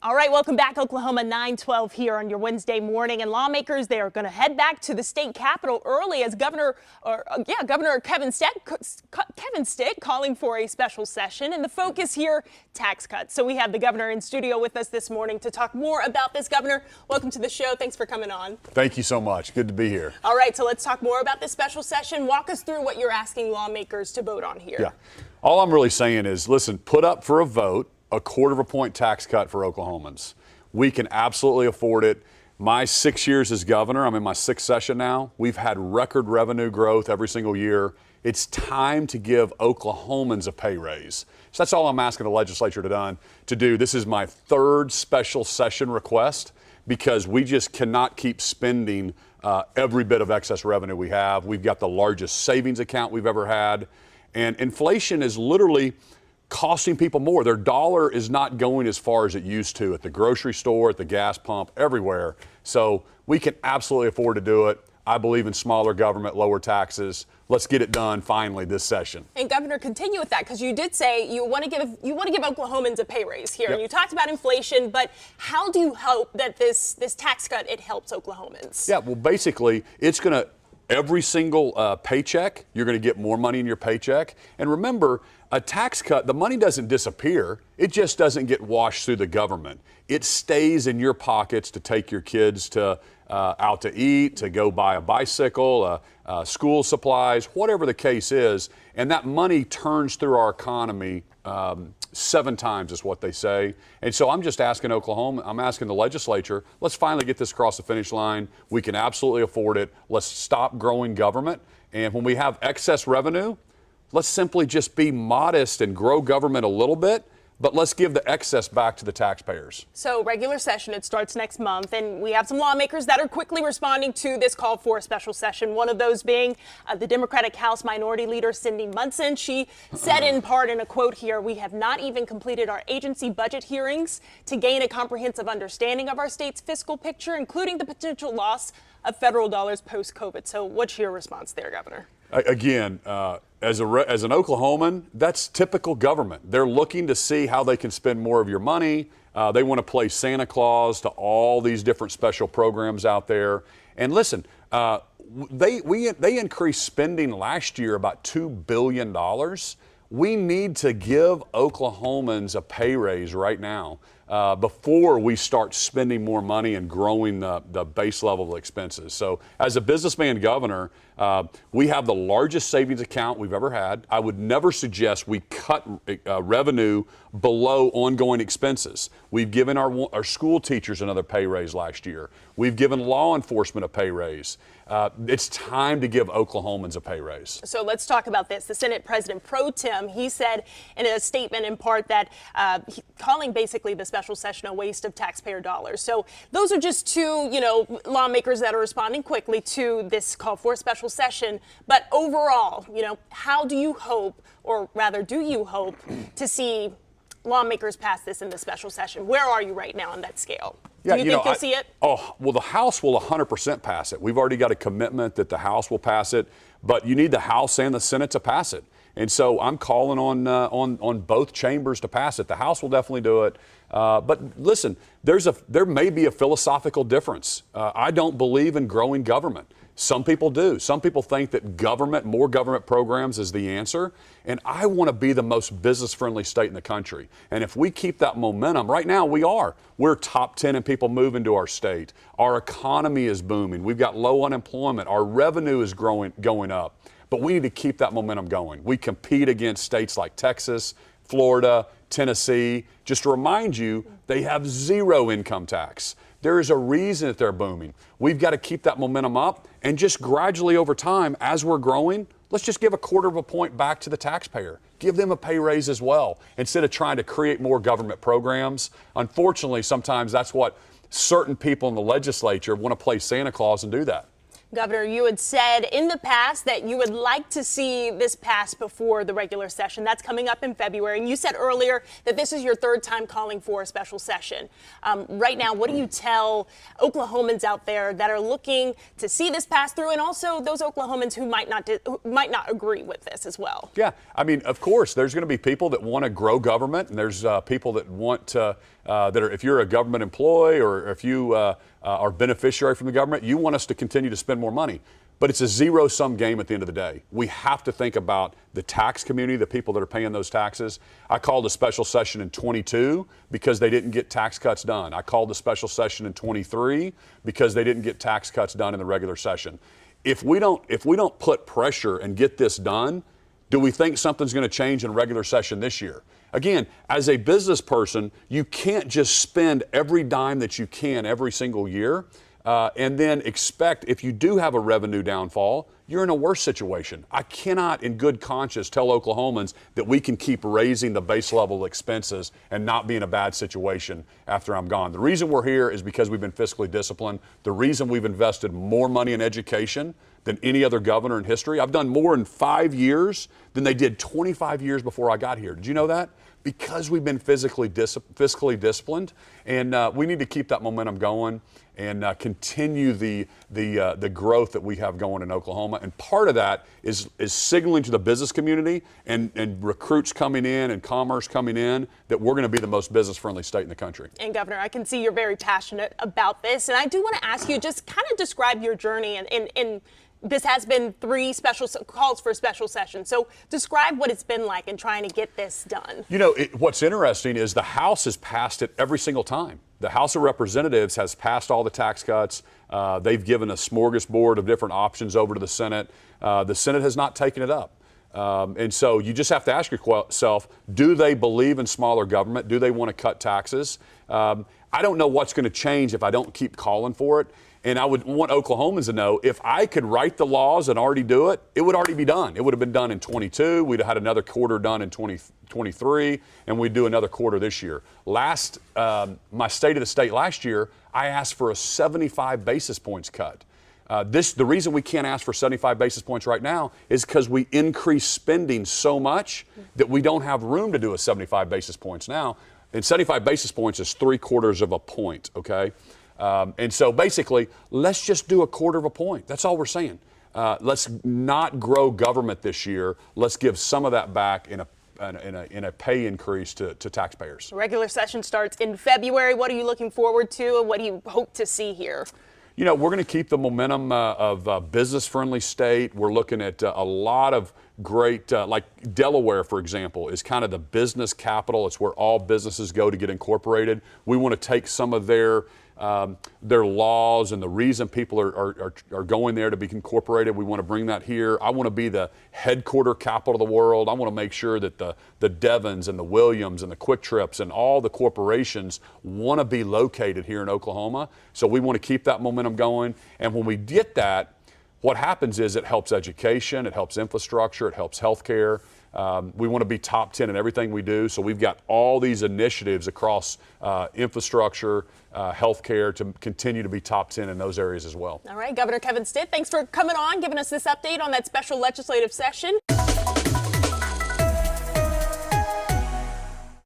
All right, welcome back. Oklahoma 9:12 here on your Wednesday morning, and lawmakers, they are going to head back to the state capitol early as Governor Kevin Stitt calling for a special session, and the focus here, tax cuts. So we have the governor in studio with us this morning to talk more about this. Governor, welcome to the show. Thanks for coming on. Thank you so much. Good to be here. All right, so let's talk more about this special session. Walk us through what you're asking lawmakers to vote on here. Yeah. All I'm really saying is, listen, put up for a vote a quarter-of-a-point tax cut for Oklahomans. We can absolutely afford it. My 6 years as governor, I'm in my sixth session now. We've had record revenue growth every single year. It's time to give Oklahomans a pay raise. So that's all I'm asking the legislature to do. This is my third special session request because we just cannot keep spending every bit of excess revenue we have. We've got the largest savings account we've ever had. And inflation is literally costing people more. Their dollar is not going as far as it used to at the grocery store, at the gas pump, everywhere. So we can absolutely afford to do it. I believe in smaller government, lower taxes. Let's get it done finally this session. And Governor, continue with that, because you did say you want to give Oklahomans a pay raise here. Yep. And you talked about inflation, but how do you hope that this tax cut, it helps Oklahomans? Yeah, well, basically, it's going to, every single paycheck, you're going to get more money in your paycheck. And remember, a tax cut, the money doesn't disappear. It just doesn't get washed through the government. It stays in your pockets to take your kids to out to eat, to go buy a bicycle, school supplies, whatever the case is. And that money turns through our economy 7 times is what they say. And so I'm just asking Oklahoma, I'm asking the legislature, let's finally get this across the finish line. We can absolutely afford it. Let's stop growing government. And when we have excess revenue, let's simply just be modest and grow government a little bit, but let's give the excess back to the taxpayers. So regular session, it starts next month, and we have some lawmakers that are quickly responding to this call for a special session. One of those being the Democratic House Minority Leader Cindy Munson. She said in part in a quote here, "We have not even completed our agency budget hearings to gain a comprehensive understanding of our state's fiscal picture, including the potential loss of federal dollars post-COVID." So what's your response there, Governor? Again, as an Oklahoman, that's typical government. They're looking to see how they can spend more of your money. They want to play Santa Claus to all these different special programs out there. And listen, they increased spending last year about $2 billion. We need to give Oklahomans a pay raise right now before we start spending more money and growing the base level of expenses. So as a businessman governor, we have the largest savings account we've ever had. I would never suggest we cut revenue below ongoing expenses. We've given our school teachers another pay raise last year. We've given law enforcement a pay raise. It's time to give Oklahomans a pay raise. So let's talk about this. The Senate President Pro Tem, he said in a statement in part that calling basically the special session a waste of taxpayer dollars. So those are just two, lawmakers that are responding quickly to this call for a special session. But overall, how do you hope, or rather do you hope, to see lawmakers pass this in the special session? Where are you right now on that scale? Yeah, do you think you'll see it? Oh, well, the House will 100% pass it. We've already got a commitment that the House will pass it, but you need the House and the Senate to pass it. And so I'm calling on both chambers to pass it. The House will definitely do it. But listen, there may be a philosophical difference. I don't believe in growing government. Some people do. Some people think that more government programs is the answer. And I want to be the most business-friendly state in the country. And if we keep that momentum, right now we're top 10 in people moving to our state. Our economy is booming. We've got low unemployment. Our revenue is going up. But we need to keep that momentum going. We compete against states like Texas, Florida, Tennessee. Just to remind you, they have zero income tax. There is a reason that they're booming. We've got to keep that momentum up, and just gradually over time, as we're growing, let's just give a quarter of a point back to the taxpayer. Give them a pay raise as well, instead of trying to create more government programs. Unfortunately, sometimes that's what certain people in the legislature want to play Santa Claus and do that. Governor, you had said in the past that you would like to see this pass before the regular session. That's coming up in February. And you said earlier that this is your third time calling for a special session. Right now, what do you tell Oklahomans out there that are looking to see this pass through, and also those Oklahomans who might not agree with this as well? Yeah, I mean, of course, there's going to be people that want to grow government, and there's people that want to if you're a government employee or if you are beneficiary from the government, you want us to continue to spend more money. But it's a zero-sum game at the end of the day. We have to think about the tax community, the people that are paying those taxes. I called a special session in 22 because they didn't get tax cuts done. I called a special session in 23 because they didn't get tax cuts done in the regular session. If we don't put pressure and get this done, do we think something's going to change in regular session this year? Again, as a business person, you can't just spend every dime that you can every single year. And then expect, if you do have a revenue downfall, you're in a worse situation. I cannot, in good conscience, tell Oklahomans that we can keep raising the base level expenses and not be in a bad situation after I'm gone. The reason we're here is because we've been fiscally disciplined. The reason we've invested more money in education than any other governor in history. I've done more in 5 years than they did 25 years before I got here. Did you know that? Because we've been fiscally disciplined, and we need to keep that momentum going and continue the growth that we have going in Oklahoma. And part of that is signaling to the business community and recruits coming in and commerce coming in that we're going to be the most business-friendly state in the country. And Governor, I can see you're very passionate about this, and I do want to ask you, just kind of describe your journey in this has been 3 special calls for special sessions. So describe what it's been like in trying to get this done. You know, what's interesting is the House has passed it every single time. The House of Representatives has passed all the tax cuts. They've given a smorgasbord of different options over to the Senate. The Senate has not taken it up. And so you just have to ask yourself, do they believe in smaller government? Do they want to cut taxes? I don't know what's going to change if I don't keep calling for it. And I would want Oklahomans to know, if I could write the laws and already do it, it would already be done. It would have been done in 22. We'd have had another quarter done in 2023, and we'd do another quarter this year. My State of the State last year, I asked for a 75 basis points cut. The reason we can't ask for 75 basis points right now is because we increase spending so much that we don't have room to do a 75 basis points now. And 75 basis points is 3/4 of a point, okay? And so basically, let's just do a 1/4 of a point. That's all we're saying. Let's not grow government this year. Let's give some of that back in a pay increase to taxpayers. Regular session starts in February. What are you looking forward to, and what do you hope to see here? You know, we're going to keep the momentum of a business-friendly state. We're looking at a lot of great, like Delaware, for example, is kind of the business capital. It's where all businesses go to get incorporated. We want to take some of their laws and the reason people are going there to be incorporated. We want to bring that here. I want to be the headquarter capital of the world. I want to make sure that the Devons and the Williams and the Quick Trips and all the corporations want to be located here in Oklahoma. So we want to keep that momentum going. And when we get that, what happens is it helps education, it helps infrastructure, it helps healthcare. We want to be top 10 in everything we do. So we've got all these initiatives across infrastructure, healthcare to continue to be top 10 in those areas as well. All right, Governor Kevin Stitt, thanks for coming on, giving us this update on that special legislative session.